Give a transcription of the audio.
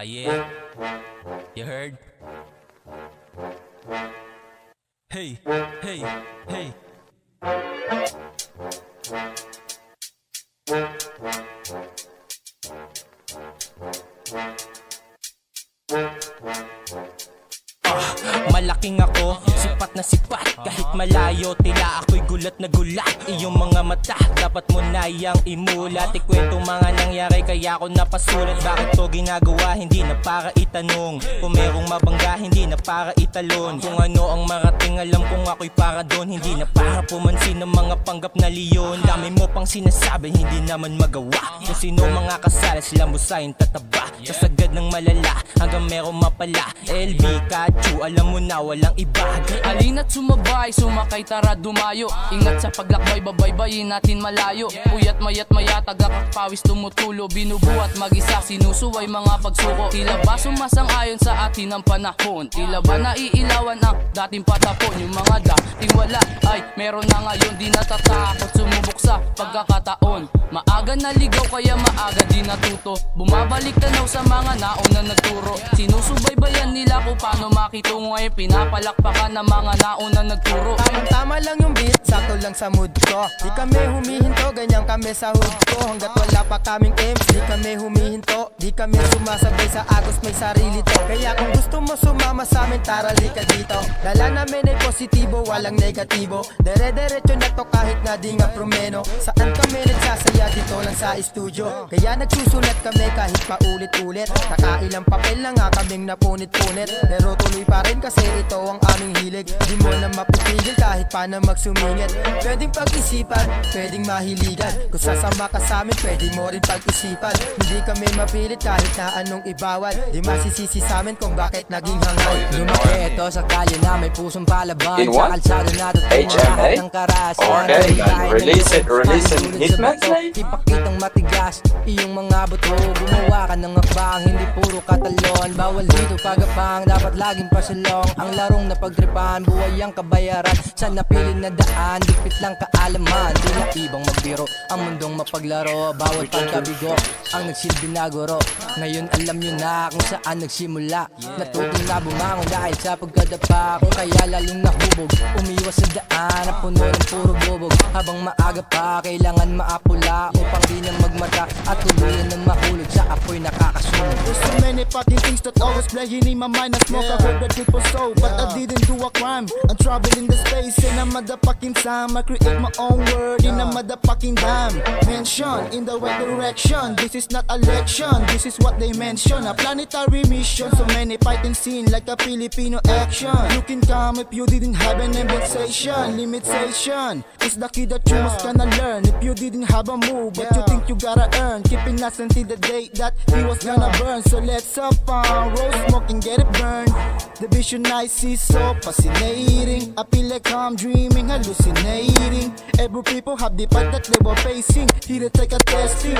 Yeah. You heard? Hey, hey, hey. Malaking ako, sipat na sipat. Kahit malayo, tila ako'y gulat na gulat. Iyong mga mata, dapat mo na iyang imulat. Ikwento mga nangyari, kaya ako napasulat. Bakit to ginagawa, hindi na para itanong. Kung merong mabangga, hindi na para italon. Kung ano ang marating, alam kong ako'y para doon. Hindi na para pumansin ng mga panggap na leon. Dami mo pang sinasabi, hindi naman magawa. Kung sino mga kasala, sila musayin tataba. Kasagad ng malala, hanggang merong mapala. LB, Kachu, alam mo na walang iba. Alina't sumabay, sumakay tara dumayo. Ingat sa paglakbay, babaybayin natin malayo. Puyat mayat maya, tagakakpawis tumutulo. Binubuhat mag-isa, sinusuway mga pagsuko. Tila ba sumasang-ayon sa atin ang panahon? Tila ba naiilawan ang dating patapon? Yung mga dating wala ay meron na ngayon. Di natatakot sumubok sa pagkakataon. Maaga naligaw kaya maaga di natuto. Bumabalik tanaw sa mga nauna nagturo. Sinusubaybayan nila kung paano makitungo. Ngayon pinapalakpakan ng mga nauna nagturo. Tama lang yung beat, sakto lang sa mood ko. Di kami humihinto, ganyan kami sa hood ko. Hanggat wala pa kaming aims, di kami humihinto. Di kami sumasabay sa agos, may sarili to. Kaya kung gusto mo sumama sa amin, tara lika dito. Dala namin ay positibo, walang negatibo. Dere-derecho na to kahit nga di nga promeno. Saan kami nagsasaya, dito lang sa studio. Kaya nagsusulat kami kahit paulit-ulit. Nakailang papel lang nga kaming napunit-punit. Pero tuloy pa rin kasi ito ang aming hilig. Di mo na mapipigil kahit paano magsumingit. Pwedeng pag-isipan, pwedeng mahiligan. Kung sasama ka sa amin, pwede mo rin pag-isipan. Hindi kami mapilit kahit na anong ibawal. Di masisisi sa amin kung bakit naging hangal. Lumaki ito sa kalye na may pusong palaban. In Sa what? kalsado natin HMA? ng karasan. Okay, release it Hitman Slave? Ipakitang matigas, iyong mga buto. Gumawa ka ng akbang, hindi puro katalon. Bawal dito pagapang, dapat laging pasalong. Ang larong na pagtripan, buhay ang kabayaran. Sa napili na daan, dikit lang kaalaman. Di na ibang magbiro, ang mundong mapaglaro. Bawal pagkabigo, ang nagsilbi na guro. Ngayon alam nyo na kung saan nagsimula. Natutong na bumangon dahil sa pagkadapa. Kung kaya lalong nahubog, umiwas sa daan na puno ng puro bubog. Habang maaga pa, kailangan maapula upang di na magmata at tuluyan ng mahulog sa apoy nakakasunod. There's so many fucking things that always playing in my mind. I smoke, I heard that people so, but I didn't do a crime. I'm traveling the space in a motherfucking time. I create my own word in a motherfucking dime. Mention in the right direction. This is not election, this is what they mention. A planetary mission, so many fighting scene like a Filipino action. You can come if you didn't have an invitation. Limitation is the key that you must gonna learn. If you didn't have a move, but you think you gotta earn. Keeping us until the day that he was gonna burn. So let's have fun, roll smoke and get it burned. The vision I see so fascinating. I feel like I'm dreaming, hallucinating. Every people have the part that they were facing. Here to take a testing.